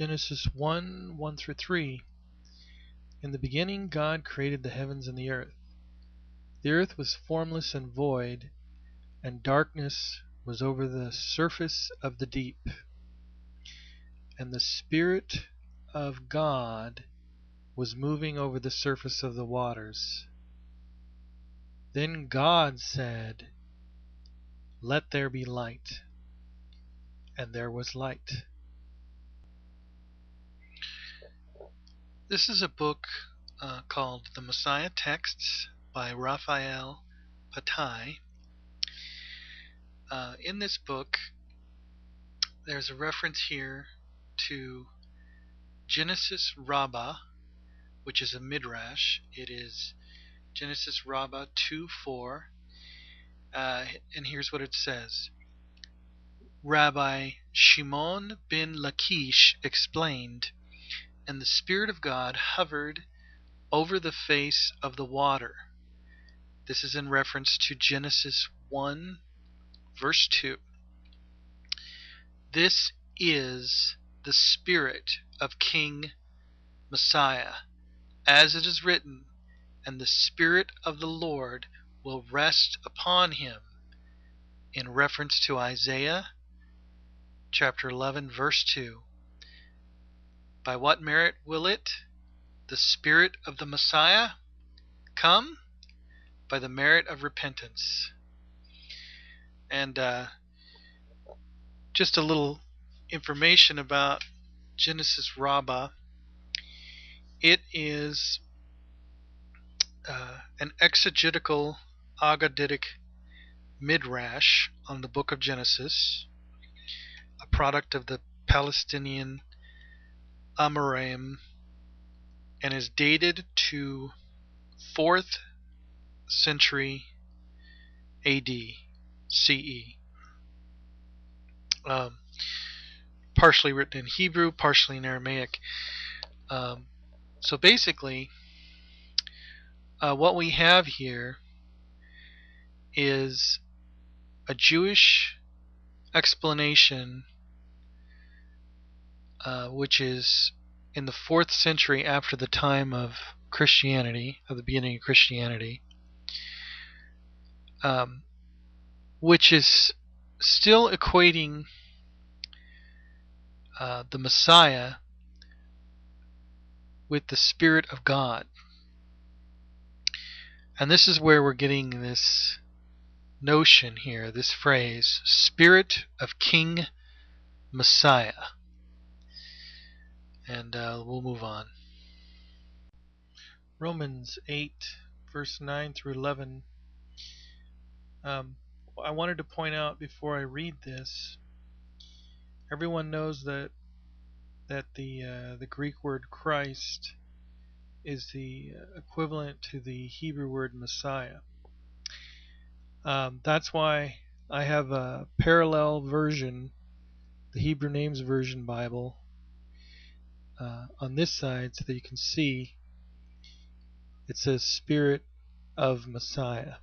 Genesis 1, 1 through 3. In the beginning God created the heavens and the earth. The earth was formless and void, and darkness was over the surface of the deep. And the Spirit of God was moving over the surface of the waters. Then God said, "Let there be light." And there was light. This is a book called The Messiah Texts by Raphael Patai. In this book, there's a reference here to Genesis Rabbah, which is a midrash. It is Genesis Rabbah 2:4, and here's what it says. Rabbi Shimon ben Lakish explained, "And the Spirit of God hovered over the face of the water." This is in reference to Genesis 1, verse 2. This is the Spirit of King Messiah, as it is written, "And the Spirit of the Lord will rest upon him," in reference to Isaiah chapter 11, verse 2. By what merit will the Spirit of the Messiah, come? By the merit of repentance. And just a little information about Genesis Rabbah. It is an exegetical Agaditic midrash on the book of Genesis, a product of the Palestinian Amoraim, and is dated to 4th century AD, CE. Partially written in Hebrew, partially in Aramaic. So basically, what we have here is a Jewish explanation, which is in the 4th century after the time of Christianity, of the beginning of Christianity, which is still equating the Messiah with the Spirit of God. And this is where we're getting this notion here, this phrase, Spirit of King Messiah. And we'll move on. Romans 8, verse 9 through 11. I wanted to point out before I read this, everyone knows that the Greek word Christ is the equivalent to the Hebrew word Messiah. That's why I have a parallel version, the Hebrew Names Version Bible, on this side, so that you can see it says Spirit of Messiah.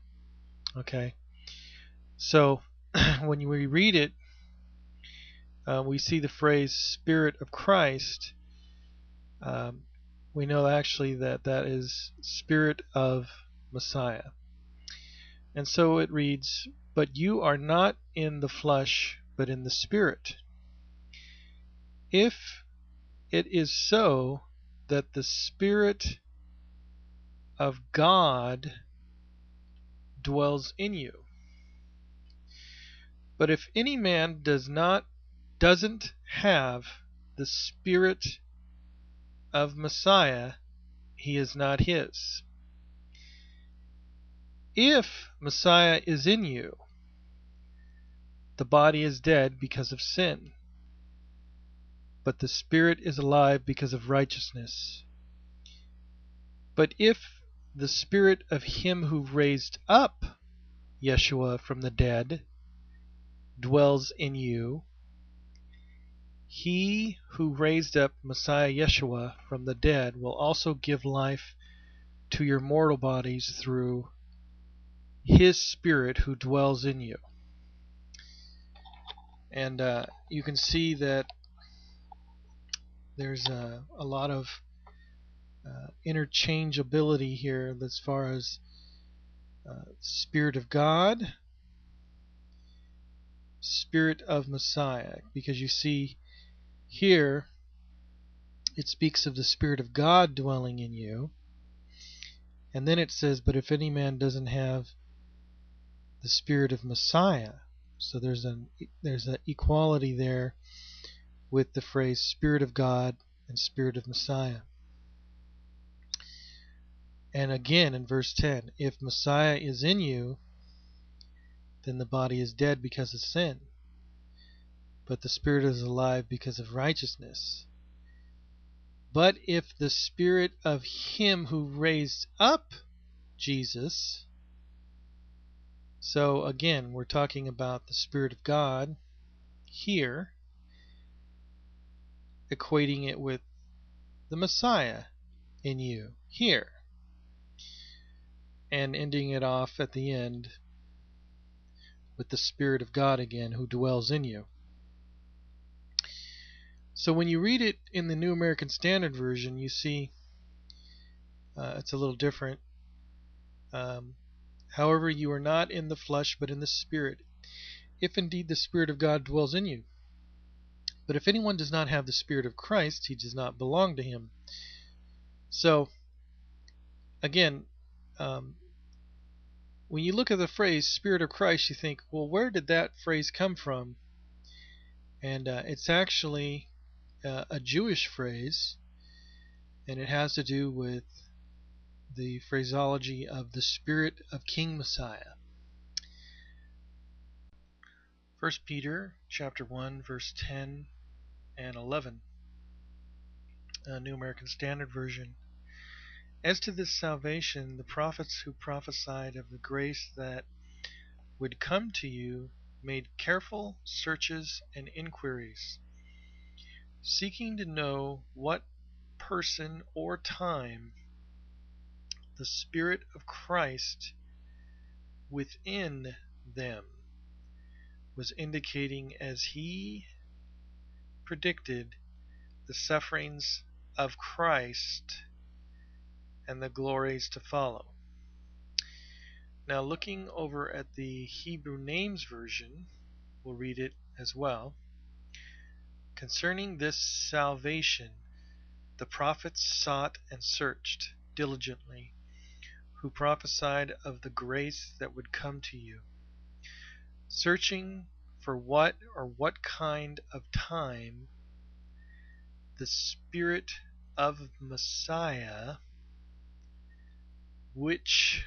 Okay, so when we read it, we see the phrase Spirit of Christ. We know actually that is Spirit of Messiah. And so it reads, "But you are not in the flesh, but in the Spirit. If it is so that the Spirit of God dwells in you. But if any man doesn't have the Spirit of Messiah, he is not his. If Messiah is in you, the body is dead because of sin, but the Spirit is alive because of righteousness. But if the Spirit of him who raised up Yeshua from the dead dwells in you, he who raised up Messiah Yeshua from the dead will also give life to your mortal bodies through his Spirit who dwells in you." And you can see that there's a lot of interchangeability here as far as Spirit of God, Spirit of Messiah, because you see here it speaks of the Spirit of God dwelling in you, and then it says, but if any man doesn't have the Spirit of Messiah, so there's an equality there with the phrase Spirit of God and Spirit of Messiah. And again in verse 10, if Messiah is in you, then the body is dead because of sin, but the Spirit is alive because of righteousness. But if the Spirit of Him who raised up Jesus, so again we're talking about the Spirit of God here, equating it with the Messiah in you here, and ending it off at the end with the Spirit of God again who dwells in you. So when you read it in the New American Standard Version, you see it's a little different. However, you are not in the flesh, but in the Spirit, if indeed the Spirit of God dwells in you. But if anyone does not have the Spirit of Christ, he does not belong to him. So, again, when you look at the phrase Spirit of Christ, you think, well, where did that phrase come from? And it's actually a Jewish phrase, and it has to do with the phraseology of the Spirit of King Messiah. 1 Peter chapter 1, verse 10 and 11, New American Standard Version. As to this salvation, the prophets who prophesied of the grace that would come to you made careful searches and inquiries, seeking to know what person or time the Spirit of Christ within them was indicating as he predicted the sufferings of Christ and the glories to follow. Now, looking over at the Hebrew Names Version, we'll read it as well. Concerning this salvation, the prophets sought and searched diligently, who prophesied of the grace that would come to you, searching for what or what kind of time the Spirit of Messiah, which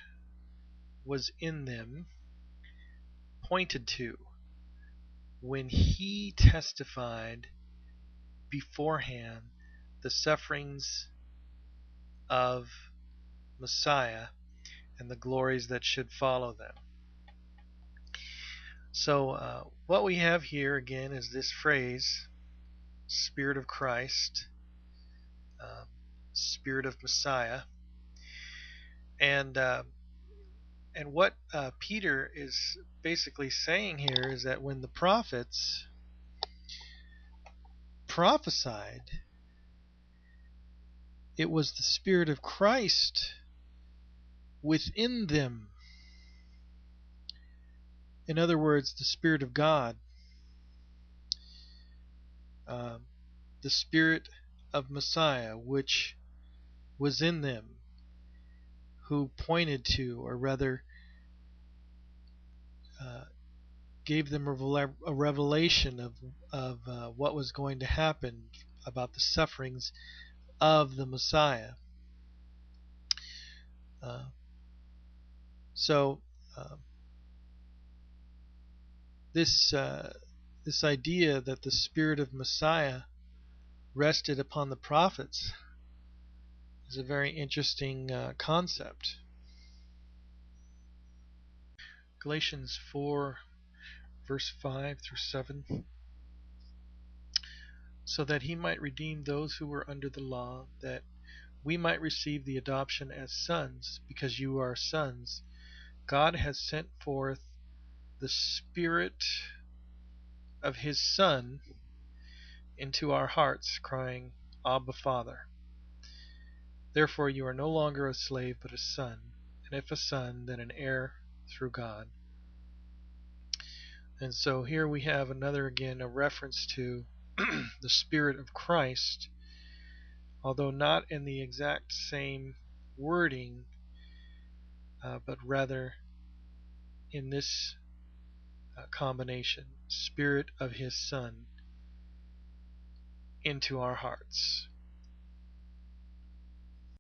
was in them, pointed to when he testified beforehand the sufferings of Messiah and the glories that should follow them. So what we have here again is this phrase, Spirit of Christ, Spirit of Messiah, and what Peter is basically saying here is that when the prophets prophesied, it was the Spirit of Christ within them. In other words, the Spirit of God, the Spirit of Messiah, which was in them, who pointed to, or rather gave them a revelation of what was going to happen about the sufferings of the Messiah. So this idea that the Spirit of Messiah rested upon the prophets is a very interesting concept. Galatians 4, verse 5 through 7. So that he might redeem those who were under the law, that we might receive the adoption as sons. Because you are sons, God has sent forth the Spirit of his Son into our hearts, crying, Abba, Father. Therefore you are no longer a slave, but a son, and if a son, then an heir through God. And so here we have another, again, a reference to the Spirit of Christ, although not in the exact same wording, but rather in this combination, Spirit of His Son, into our hearts.